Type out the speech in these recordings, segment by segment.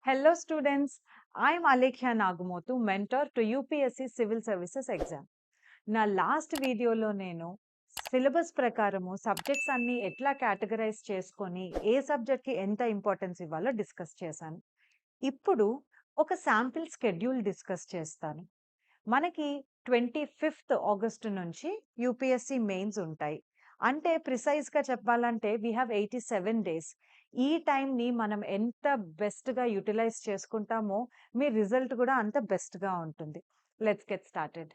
Hello students, I am Alekhya Nagamotu, mentor to UPSC Civil Services exam. నా last వీడియోలో నేను syllabus ప్రకారము subjects అన్ని ఎట్లా కేటగరైజ్ చేసుకొని ఏ సబ్జెక్ట్కి ఎంత ఇంపార్టెన్స్ ఇవ్వాలో డిస్కస్ చేశాను. ఇప్పుడు ఒక శాంపిల్ స్కెడ్యూల్ డిస్కస్ చేస్తాను. మనకి 25th ఆగస్ట్ నుంచి యూపీఎస్సి మెయిన్స్ ఉంటాయి. అంటే ప్రిసైజ్గా చెప్పాలంటే వీ హ్యావ్ 87 డేస్. ఈ టైంని మనం ఎంత బెస్ట్గా యూటిలైజ్ చేసుకుంటామో మీ రిజల్ట్ కూడా అంత బెస్ట్గా ఉంటుంది. Let's get started.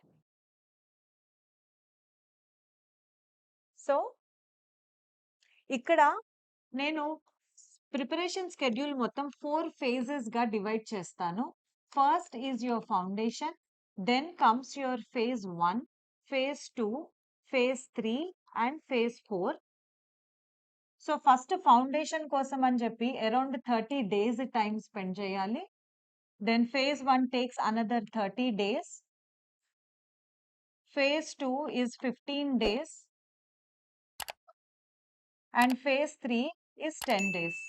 సో ఇక్కడ నేను ప్రిపరేషన్ స్కెడ్యూల్ మొత్తం 4 phases గా డివైడ్ చేస్తాను. First is your foundation, then comes your phase 1, phase 2, phase 3 and phase 4. So first foundation కోసం అని చెప్పి అరౌండ్ 30 డేస్ టైం స్పెండ్ చేయాలి. Then phase 1 takes another 30 days. Phase 2 is 15 days. And phase 3 is 10 days.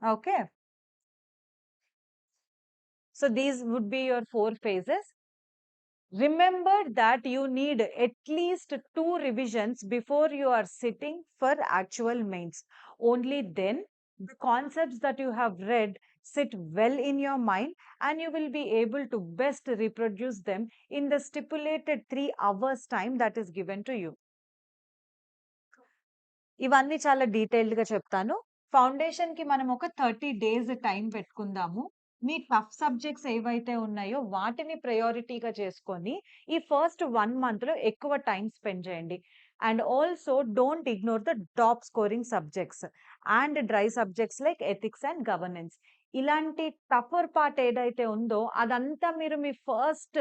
Okay. So these would be your 4 phases. Remember that you need at least 2 revisions before you are sitting for actual mains. Only then the concepts that you have read sit well in your mind and you will be able to best reproduce them in the stipulated 3 hours time that is given to you. ఇవన్నీ చాలా డీటెయిల్డ్‌గా చెప్తాను. ఫౌండేషన్‌కి మనం ఒక 30 days time పెట్టుకుందాము. మీ tough subjects ఏవైతే ఉన్నాయో వాటిని ప్రయారిటీగా చేసుకొని ఈ ఫస్ట్ 1 మంత్‌లో ఎక్కువ టైం స్పెండ్ చేయండి. And also don't ignore the top scoring subjects and dry subjects like ethics and governance. ఇలాంటి టఫర్ పార్ట్ ఏదైతే ఉందో అదంతా మీరు మీ ఫస్ట్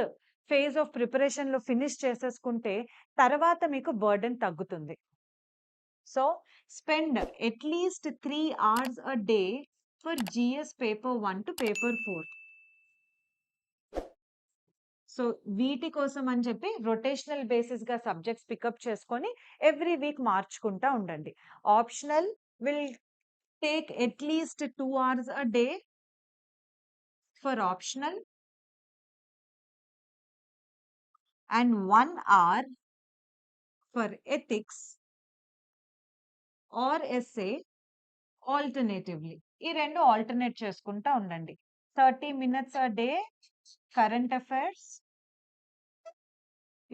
ఫేజ్ ఆఫ్ ప్రిపరేషన్‌లో ఫినిష్ చేసేసుకుంటే తర్వాత మీకు బర్డెన్ తగ్గుతుంది. So, spend at least 3 hours a day for GS paper 1 to paper 4. So వీటి కోసం అని చెప్పి రొటేషనల్ బేసిస్గా సబ్జెక్ట్స్ పికప్ చేసుకొని ఎవ్రీ వీక్ మార్చుకుంటా ఉండండి. Optional will take at least 2 hours a day for optional and 1 hour for ethics or essay alternatively. ఈ రెండు alternate చేసుకుంటా ఉండండి. 30 minutes a day current affairs.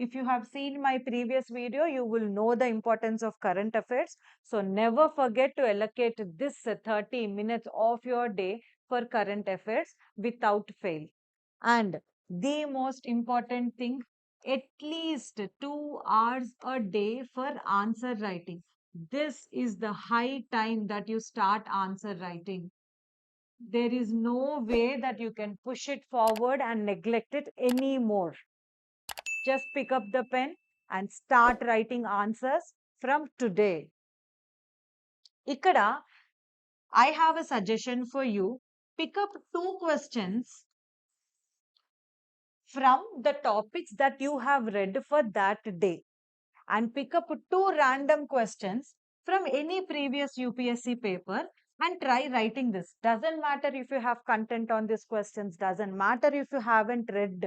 If you have seen my previous video, you will know the importance of current affairs. So never forget to allocate this 30 minutes of your day for current affairs without fail. And the most important thing, at least 2 hours a day for answer writing. This is the high time that you start answer writing. There is no way that you can push it forward and neglect it anymore. Just pick up the pen and start writing answers from today. Ikkada, I have a suggestion for you. Pick up 2 questions from the topics that you have read for that day and pick up 2 random questions from any previous UPSC paper and try writing this. Doesn't matter if you have content on these questions, doesn't matter if you haven't read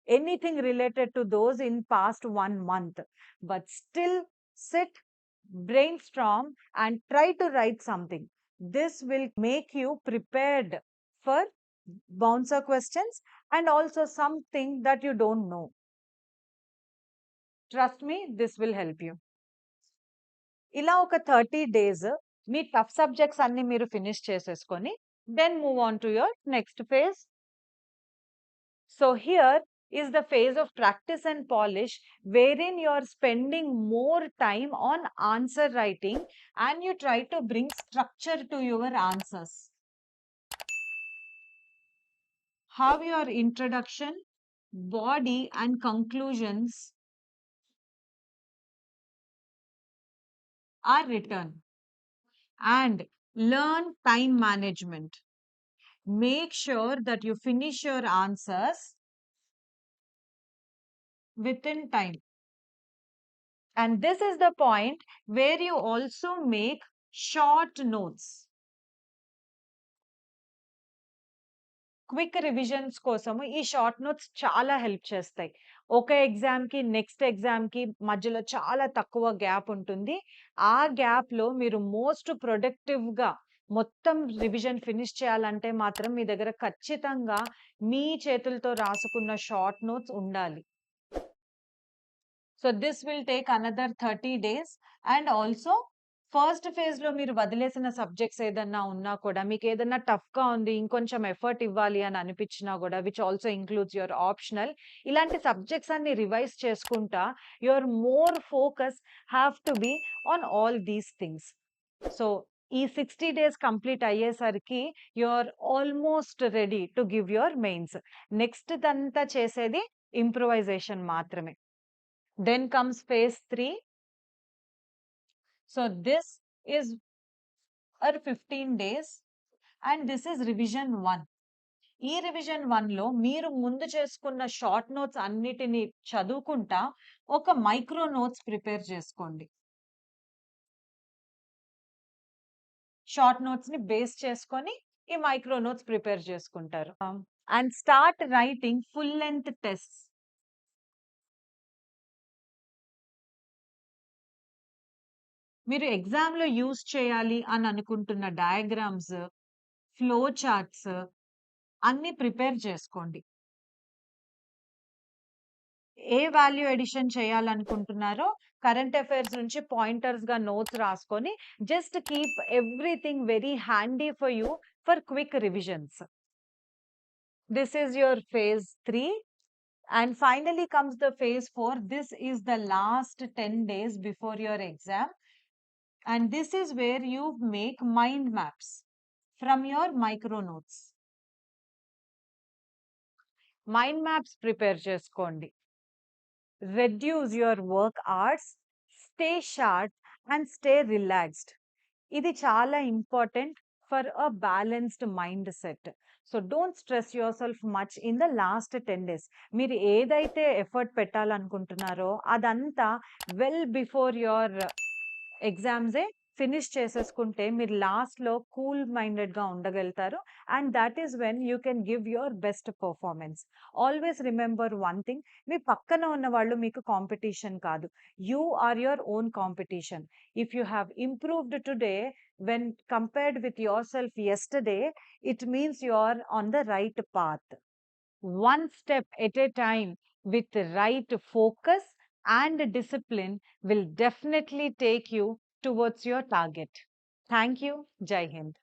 anything related to those in past 1 month, but still sit, brainstorm and try to write something. This will make you prepared for bouncer questions and also something that you don't know. Trust me, this will help you. ఇలా ఒక 30 days మీ tough subjects అన్ని మీరు finish చేసేసుకొని then move on to your next phase. So here is the phase of practice and polish, wherein you are spending more time on answer writing and you try to bring structure to your answers. How your introduction, body and conclusions are written. And learn time management. Make sure that you finish your answers within time. And this is the point where you also make short notes. Quick revisions కోసము ఈ short notes చాలా help చేస్తాయి. ఒక ఎగ్జామ్‌కి, next ఎగ్జామ్‌కి మధ్యలో చాలా తక్కువ గ్యాప్ ఉంటుంది. ఆ గ్యాప్‌లో మీరు మోస్ట్ ప్రొడక్టివ్‌గా మొత్తం రివిజన్ ఫినిష్ చేయాలంటే మాత్రం మీ దగ్గర ఖచ్చితంగా మీ చేతులతో రాసుకున్న షార్ట్ నోట్స్ ఉండాలి. So this will take another 30 days. And also first ఫేజ్‌లో మీరు వదిలేసిన సబ్జెక్ట్స్ ఏదన్నా ఉన్నా కూడా, మీకేదన్నా టఫ్‌గా ఉంది, ఇంకొంచెం ఎఫర్ట్ ఇవ్వాలి అని అనిపించినా గూడా, which also includes your optional. ఇలాంటి సబ్జెక్ట్స్ అన్ని రివైజ్ చేసుకుంటా, your more focus have to be on all these things. So ఈ 60 డేస్ కంప్లీట్ అయ్యేసరికి you are almost ready to give your mains. Next దంతా చేసేది ఇంప్రూవైజేషన్ మాత్రమే. Then comes phase 3. So this is our 15 days and this is revision 1. ఈ revision 1లో మీరు ముందు చేసుకున్న short notes అన్నిటిని చదువుకుంటా ఒక మైక్రో నోట్స్ ప్రిపేర్ చేసుకోండి. షార్ట్ నోట్స్ ని బేస్ చేసుకొని ఈ మైక్రో నోట్స్ ప్రిపేర్ చేసుకుంటారు. And start writing full length test. మీరు ఎగ్జామ్‌లో యూజ్ చేయాలి అని అనుకుంటున్న డయాగ్రామ్స్, ఫ్లో చార్ట్స్ అన్నీ ప్రిపేర్ చేసుకోండి. ఏ వాల్యూ ఎడిషన్ చేయాలనుకుంటున్నారో కరెంట్ అఫైర్స్ నుంచి పాయింటర్స్‌గా నోట్స్ రాసుకొని just keep everything very handy for you for quick revisions. This is your phase 3 and finally comes the phase 4. This is the last 10 days before your exam and this is where you make mind maps from your micro notes. Mind maps prepare చేసుకోండి. Reduce your work hours, stay sharp and stay relaxed. ఇది చాలా important for a balanced mind set. So don't stress yourself much in the last 10 days. మీరు ఏదైతే effort పెట్టాలనుకుంటున్నారో అదంతా well before your ఎగ్జామ్సే finish చేసేసుకుంటే మీరు లాస్ట్‌లో కూల్ మైండెడ్‌గా ఉండగలుగుతారు. And that is when you can give your best performance. Always remember one thing, మీ పక్కన ఉన్న వాళ్ళు మీకు కాంపిటీషన్ కాదు. You are your own competition. If you have improved today when compared with yourself yesterday, it means you are on the right path. One step at a time with the right focus and discipline will definitely take you towards your target. Thank you. Jai Hind.